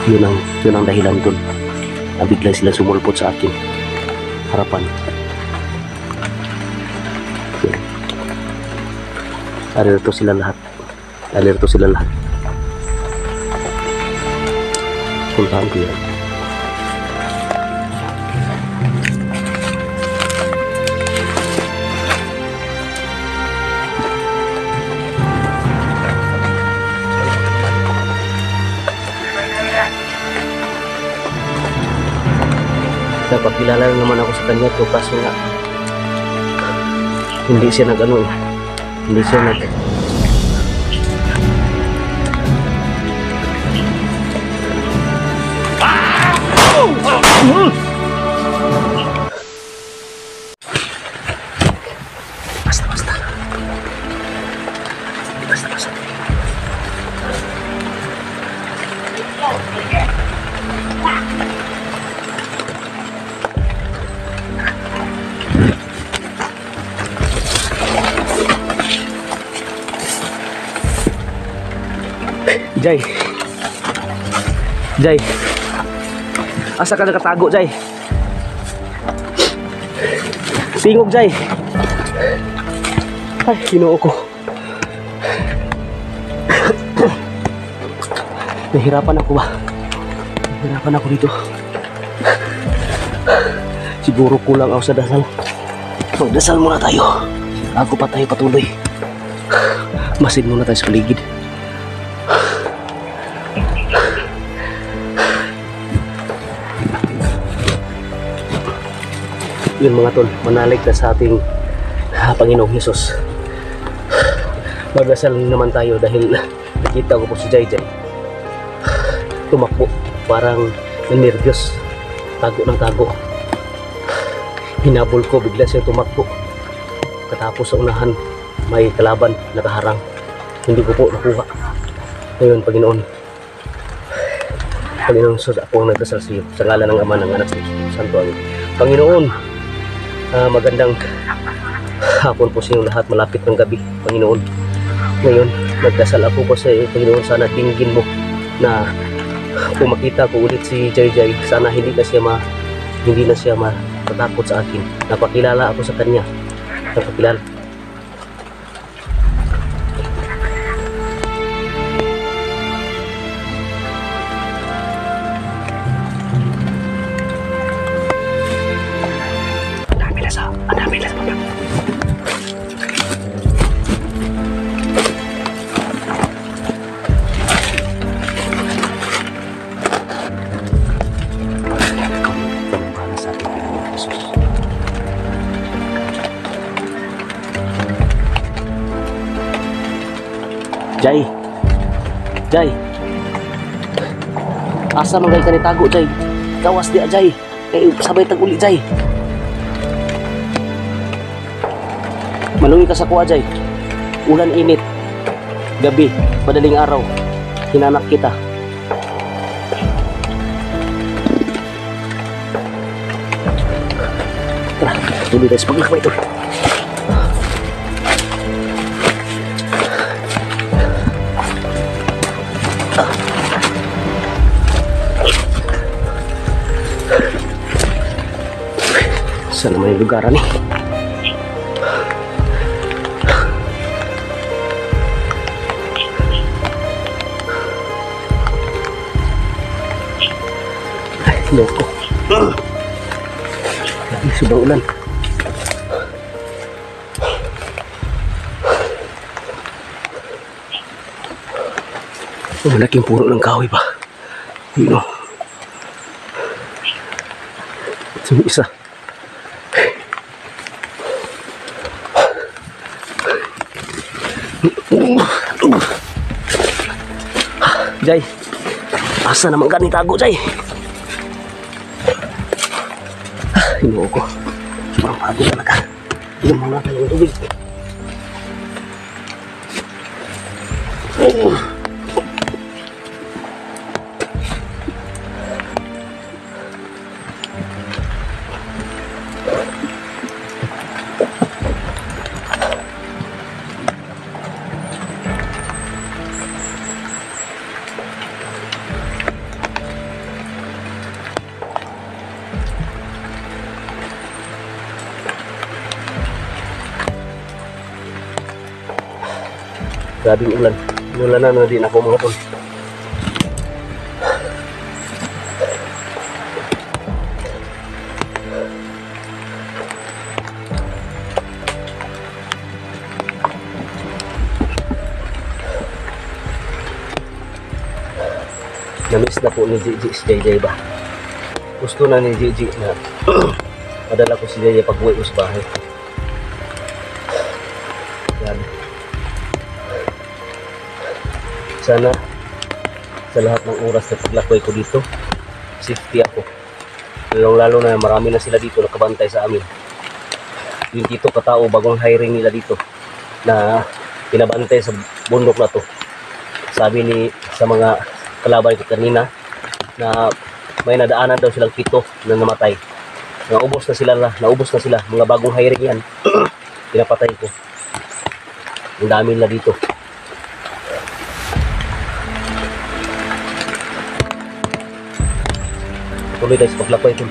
Yun ang dahilan dun. Nabigla sila sumulpot sa akin harapan. Alirto sila lahat. Puntahan ko yan. Napakilala naman ako sa kanya to, kaso nga hindi siya nag-ano eh. Hindi siya nag Basta Jay, asa ka nakatago, Jay? Tingog, Jay. Ay, Ginoo ko. Nahirapan ako ba? Nahirapan ako dito. Siguro kulang ako sa dasal. Magdasal muna tayo. Bago pa tayo patuloy. Masid muna tayo sa paligid. Yun mga tol, manalig na sa ating Panginoong Hesus. Magdasal naman tayo dahil nakita ko po si Jai. Tumakbo, parang nervyos, tago ng tago. Hinabol ko, bigla siya tumakbo. Katapos sa unahan, may kalaban, nakaharang. Hindi ko po nakuha. Ngayon, Panginoon Sus, ako ang nagdasal sa iyo. Sa ngalan ng Ama, ng Anak, ng Santo Amin. Panginoon, magandang hapon po sa inyong lahat, malapit ng gabi, Panginoon. Ngayon, nagdasal ako po sa iyo, Panginoon, sana tingin mo na kung makita ko ulit si Jai, sana hindi na siya matatakot sa akin. Napakilala ako sa kanya. Napakilala. Ang dami na sa baba. Jai, asa man ka ni tago, Jai? Gawas di Jai. Sabay tag-uli, Jai. Malungi ka sa kuha, Jai. Ulan init, gabi, madaling araw, hinanak kita. Tara, tuloy tayo sa paglakbay ito. Saan naman yung lugaran eh? Ay, loko. Lagi sudah ulan. Malaking puro ng kahoy pa. Yun o. Ito isa. Jai, asa naman ka ni tago, Jai? Hinuo ko. Sobrang pagod talaga. Inom muna tayo ng tubig. Grabing ulan. Inulanan na din ako mga tol. Namiss na po ni Gigi si JJ ba? Gusto na ni Gigi na padala ko si JJ pag uwi ko sa bahay. Yan. Sana sa lahat ng oras na paglakoy ko dito, safety ako. Lalo na marami na sila dito nakabantay sa amin. Yung dito katao bagong hiring nila dito na pinabantay sa bundok na to. Sabi ni sa mga kalaban ko kanina na may nadaanan daw silang 7 na namatay. Naubos na sila, mga bagong hiring yan. Pinapatay ko. Ang dami nila dito. Tuloy tayo sa paglakoy ito.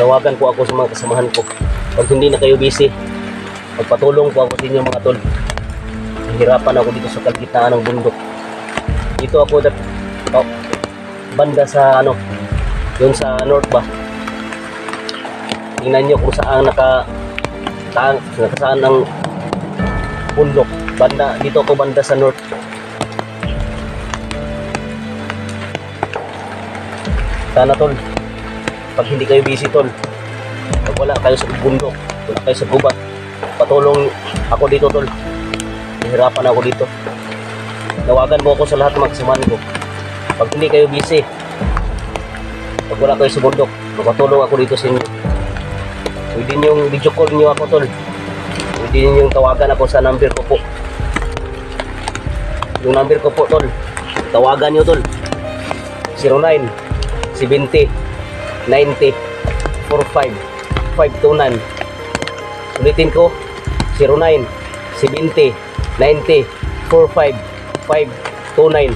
Nawagan ko ako sa mga kasamahan ko. Pag hindi na kayo busy, magpatulong ko ako sa inyo mga tol. Hirapan ako dito sa kalgitaan ng bundok. Dito ako banda sa yun sa north ba. Tingnan nyo kung saan saan ang bundok. Dito ako banda sa north. Sana tol, pag hindi kayo busy tol, pag wala kayo sa bundok, wala kayo sa gubat, patulong ako dito tol. Hirapan ako dito. Nawagan mo ako sa lahat ng mga kasamahan ko. Pag hindi kayo busy, pag wala kayo sa bundok, magpatulong ako dito sa inyo. Pwede niyong video call niyo ako tol. Pwede niyong tawagan ako sa number ko po. Yung number ko po tol, tawagan niyo tol. 09 70 90 45 529. Ulitin ko, 09 70 90 45 529.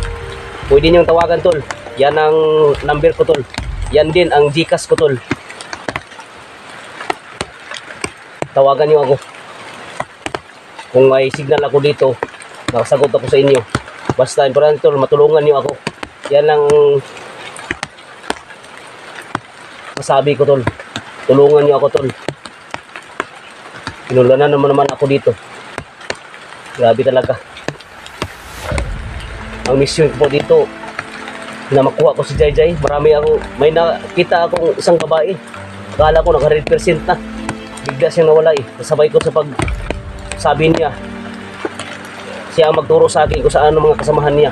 Pwede niyong tawagan tol. Yan ang number ko tol. Yan din ang Gcash ko tol. Tawagan niyo ako. Kung may signal ako dito, makasagot ako sa inyo. Basta importante tol, matulungan niyo ako. Yan ang masabi ko tol. Tulungan niyo ako tol. Pinulanan naman ako dito. Grabe talaga. Ang mission ko po dito na makuha ko si JJ, may nakita akong isang babae. Akala ko naka 100% na. Bigla siyang nawala eh. Kasabay ko sa sabi niya. Siya ang magturo sa akin kung saan ang mga kasamahan niya.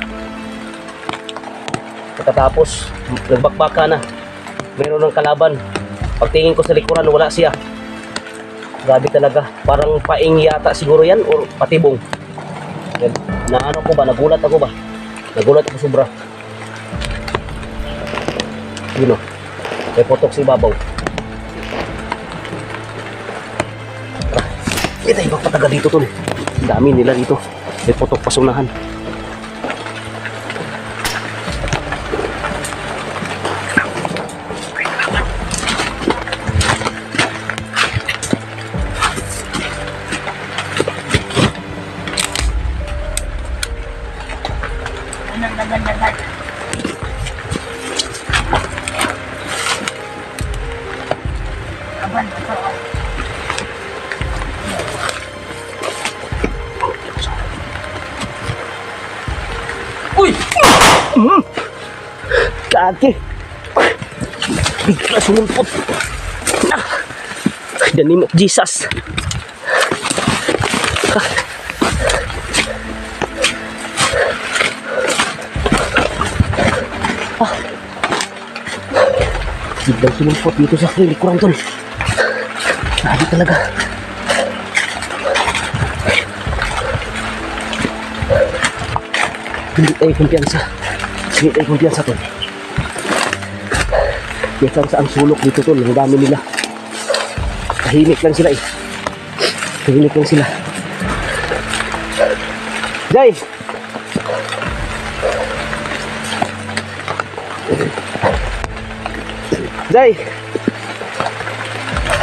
Pagkatapos, nagbakbaka na. Mayroon ng kalaban. Pagtingin ko sa likuran, wala siya. Grabe talaga. Parang paing yata siguro yan o patibong. Nagulat ako ba? Nagulat ako sobra. Yun o. May potok si Babaw. Hindi tayo magpatagal dito tol. Dami nila dito. May potok pasunahan. Uy! Kaki! Bigla sumumpot! Dani mo, Jesus! Biglang sumumpot dito sa likuran tol. Grabe talaga. Hindi tayo kumpiyansa. Hindi tayo kumpiyansa tol. Kaya saan sulok dito tol. Ang dami nila. Tahimik lang sila eh. Tahimik lang sila. Jay! Jay!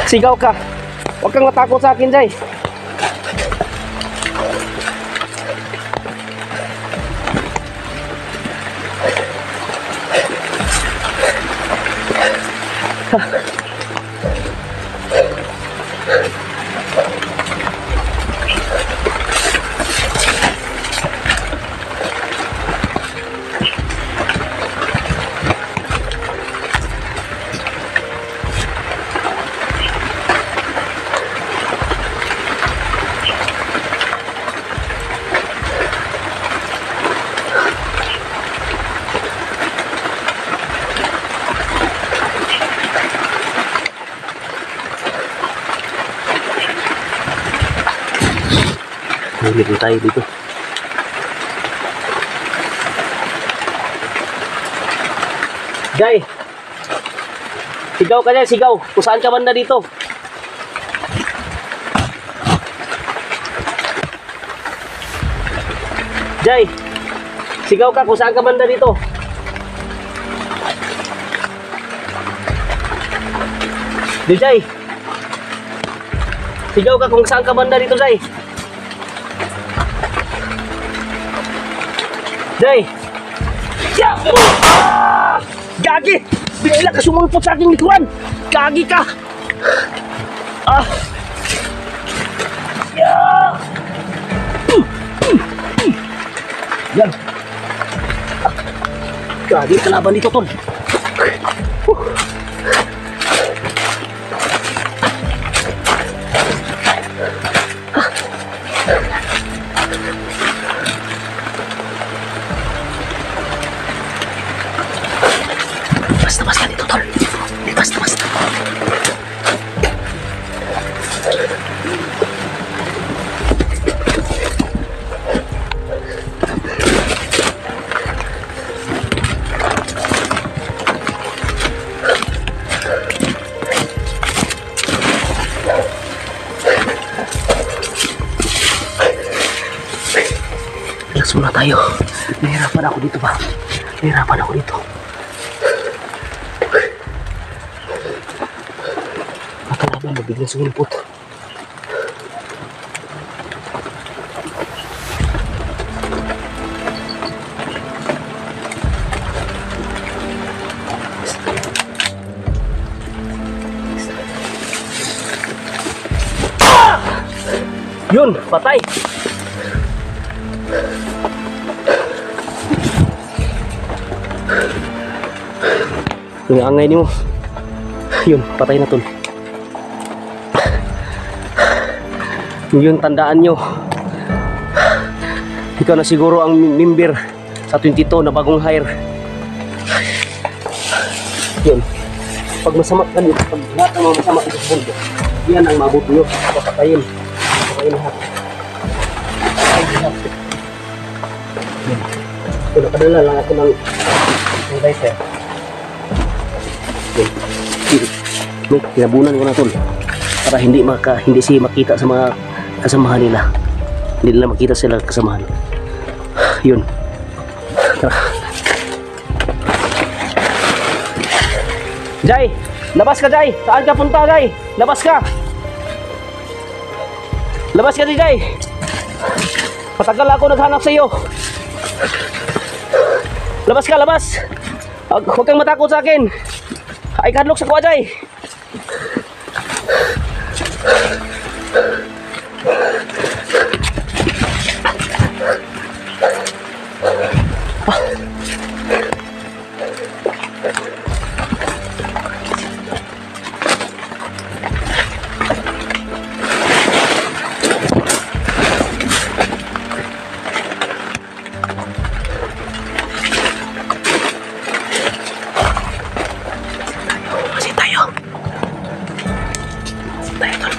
Sigaw ka. Huwag kang matakot sa akin, Jay. Huli tayo dito. Jay! Sigaw ka dyan, sigaw. Kung saan ka banda dito? Jay! Sigaw ka kung saan ka banda dito? Jay! Sigaw ka kung saan ka banda dito, Jay! Jay! Ya! Ah! Gagi! Bigla ka sumulpot sa aking likuran! Gagi ka! Ah! Ya! Yan! Ah! Gagi, kalaban dito, tol! Basta dito, tol. Basta. Relax muna tayo. Nahirapan ako dito ba? Nahirapan ako dito. Matalaban mo, biglang sumulpot. Ah! Yun, patay. Yung angay niyo. Yun, patay na tol. Yun, tandaan nyo. Ikaw na siguro ang member sa 22 na bagong hire. Yun. Pag masama ka dito, pag lahat ng mga masama dito sa mundo, yan ang mabuti nyo. Papatayin. Papatayin lahat. Papatayin lahat. Yun. So, nakadala lang ako ng diaper. Yun. Tinabunan ko na tol. Para hindi siya makita sa mga kasamahan nila. Hindi nila makita sila kasamahan. Yun. Jay! Labas ka, Jay! Saan ka punta, Jay? Labas ka! Labas ka, Jay! Patagal ako naghanap sa iyo. Labas ka, labas! Huwag kang matakot sa akin. Ay, kadlok sa kuwa, Jay! Masih tayo. Tayo, tol.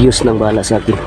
Diyos nang bahala sa akin.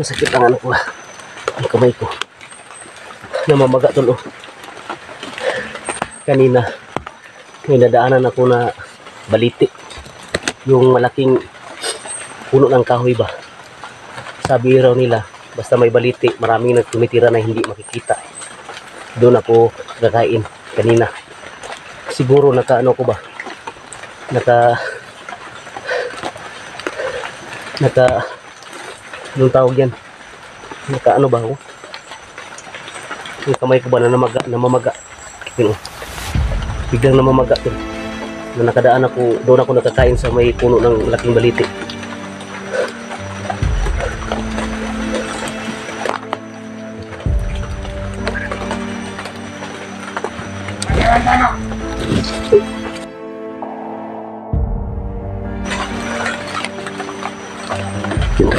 masakit ang ano ko. Ang kamay ko. Namamaga tol oh. Kanina, may nadaanan ako na baliti. Yung malaking puno ng kahoy ba. Sabi raw nila, basta may baliti, maraming nagtumitira na hindi makikita. Doon ako kakain kanina. Siguro naka-ano ko ba? Anong tawag yan? Naka-ano ba ako? Yung kamay ko ba na namamaga? Yun, oh. Biglang namamaga to. Na nakadaan ako, doon ako nakakain sa may puno ng laking baliti. Yun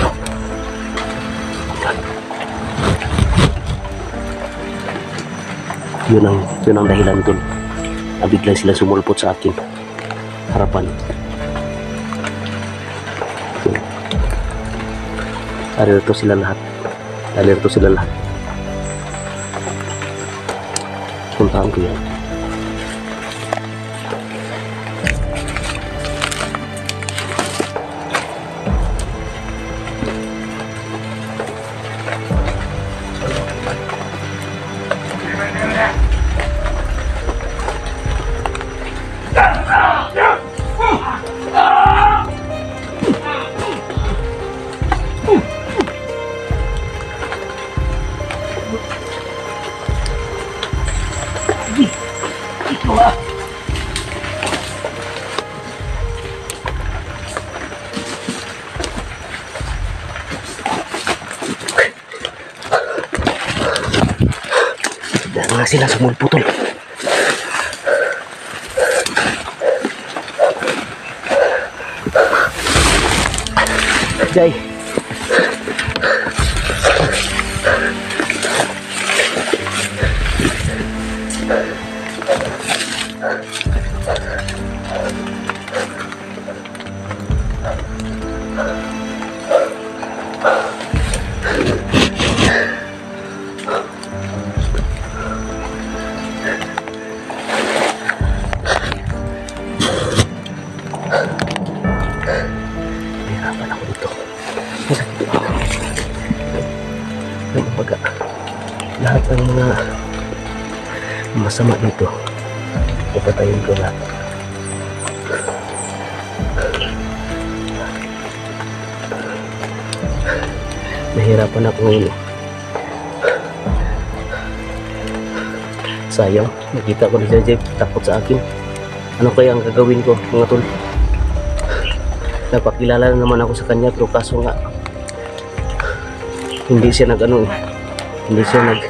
daw. Yun ang dahilan dun. Nabiglang sila sumulpot sa akin. Harapan. Alerto sila lahat. Alerto sila lahat. Puntahan ko yan. Diyan nga sila sumulputol. Jay. Nahirapan ako dito. Masakit ako. Namabaga. Lahat ng mga masama dito, ipatayin ko na. Nahirapan ako ngayon. Sayang, nakita ko ni Jajay takot sa akin. Ano kaya ang gagawin ko, mga tol? Nagpakilala na naman ako sa kanya, pero kaso nga hindi siya nag-ano eh. Hindi siya nag